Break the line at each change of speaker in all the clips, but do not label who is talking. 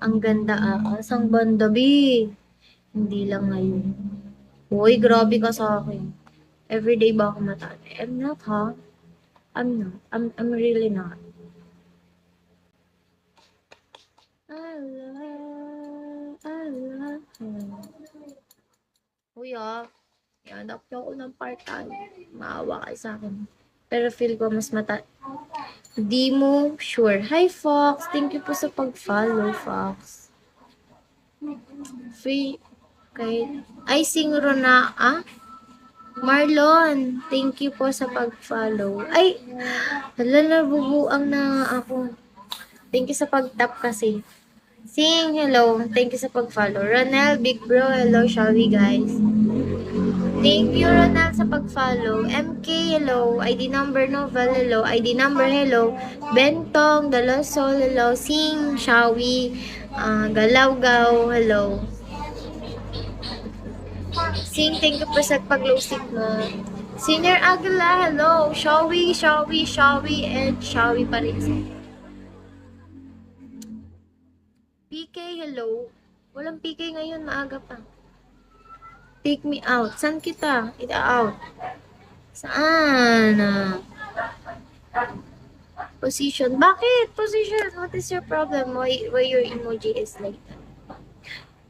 Ang ganda ang banda, B. Hindi lang ngayon. Uy, grabe ka sa akin. Everyday ba ako matalo? I'm not, ha? I'm not. I'm really not. I love her. Uy, ihanap niyo ako ng part-time. Maawa kayo sa akin. Pero feel ko mas Di mo sure. Hi, Fox. Thank you po sa pag-follow, Fox. Free. Kay... Ay, singro na, Marlon, thank you po sa pag-follow. Ay, hala, nabubuang na ako. Thank you sa pag-tap kasi. Sing, hello. Thank you sa pag-follow. Ronel, Big Bro, hello. Shall we, guys? Thank you, Ronald, sa pag-follow. MK, hello. ID number Novel, hello. ID number, hello. Bentong, Dalosol, hello. Sing, Shawi, Galawgaw, hello. Sing, thank you po sa pag-losing mo. Senior Aguila, hello. Shawi, and Shawi pa rin. PK, hello. Walang PK ngayon, maaga pa. Take me out. Saan kita? Out. Saan? Position. Bakit? Position. What is your problem? Why your emoji is like that?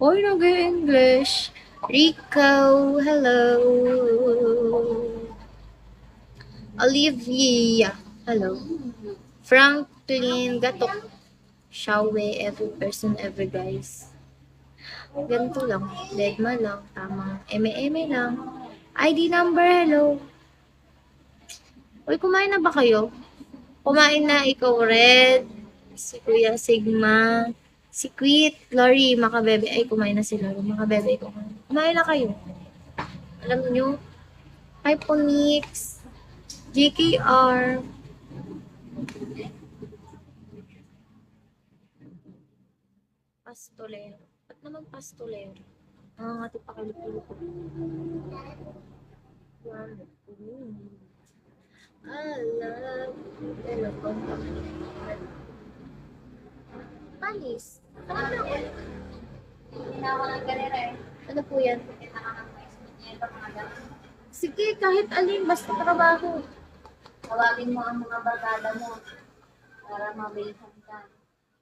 Hoy, nag-English. Rico, hello. Olivia, hello. Franklin, Gatok. Shawe, every person, every guys. Ganito lang. Deadma lang. Tamang eme-eme lang. ID number, hello. Uy, kumain na ba kayo? Kumain na ikaw, Red. Si Kuya Sigma. Si Quit. Lori, Makabebe. Ay, kumain na si Lori. Makabebe ko. Kumain na kayo. Alam nyo? Hyponix. GKR. Pastolero. Ba't naman pastolero? Nga ito pakilip-kilip ko. I love telephone. Panis. Ano po yan? Sige, kahit alin, basta trabaho.
Tawagin mo ang mga barkada mo para mabilisan ka.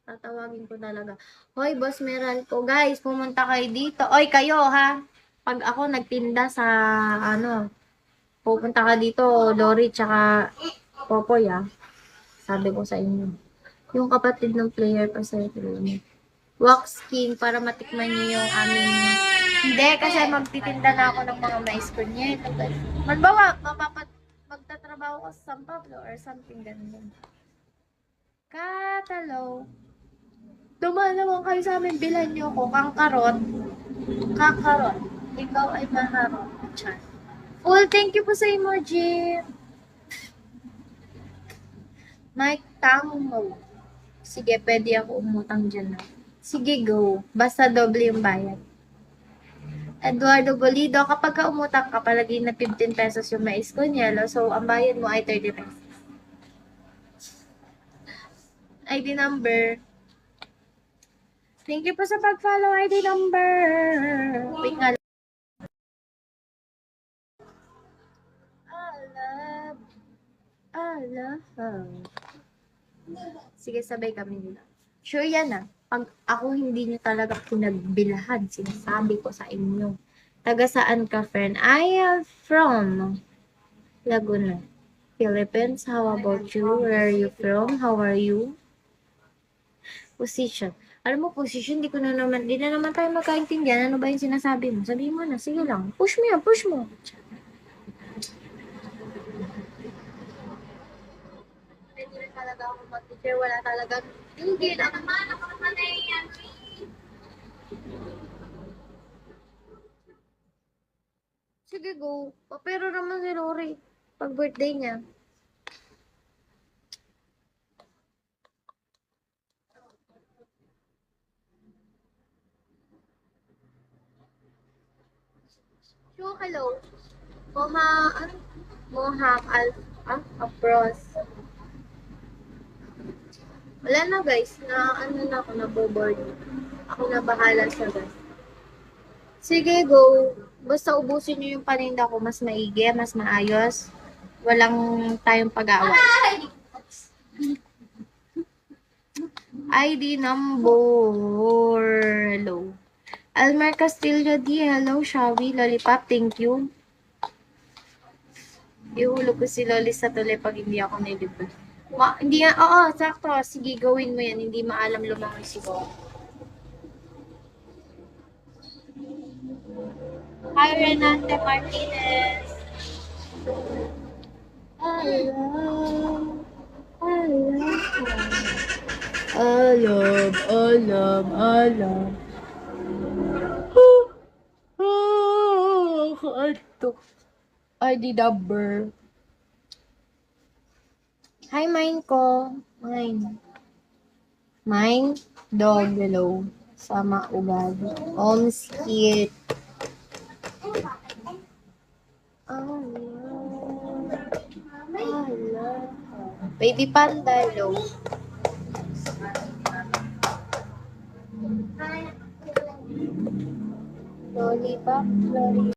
Tatawagin ko talaga. Hoy, Boss Meralco. Guys, pumunta kayo dito. Oy, kayo ha. Pag ako nagtinda sa, pupunta ka dito, Dory, tsaka Popoy Sabi ko sa inyo. Yung kapatid ng player pa sa ito. Wax King, para matikman niyo yung aming... Hindi, kasi magtitinda na ako ng mga mais ko niya. Magbawa, magtatrabaho ko sa San Pablo or something ganun. Katalo. Dumaan naman kayo sa amin, bilan niyo ko, kangkarot. Kakarot. Ikaw ay maharot. Chan. Full, thank you po sa emoji. Mike Tango. Sige, pwede ako umutang dyan na. Sige, go. Basta doble yung bayad. Eduardo Bolido, kapag ka umutang ka, palagi na 15 pesos yung mais ko nielo, so ang bayad mo ay 30 pesos. ID number. Thank you po sa pag-follow, ID number. Wait nga. I love. Sige, sabay kami nila. Sure yan Pag ako hindi nyo talaga pinagbilahan, sinasabi ko sa inyo. Taga saan ka, friend? I am from Laguna, Philippines. How about you? Where are you from? How are you? Position. Alam mo, position, di na naman tayo magkaintindihan. Ano ba yung sinasabi mo? Sabihin mo na, sige lang. Push mo yan, push mo. Pwede rin talaga ako mag-teacher. Wala talaga. Hindi lang naman. Ako naman na yan. Sige, go. Pero naman si Rory. Pag birthday niya. So, hello. Mohawk Apros. Wala na guys, na ano na ako, naboboard. Ako na bahala sa guys. Sige, go. Basta ubusin niyo yung paninda ko, mas maigi, mas maayos. Walang tayong pag-aaway. ID number. Hello. Almer Castillo D. Hello, Shawi. Lollipop, thank you. Ihulog ko si Loli sa tuloy pag hindi ako nilibot. Hindi nga, oo, sakto. Sige, gawin mo yan. Hindi maalam lumangoy si Go. Hi, Renate Martinez. Alam, alam, alam, alam. Ano? ID number. Hi, mine ko. Mine. Mine, dog, hello. Sama ugad. Omskit. Baby panda, hello. Lollipop, lollipop.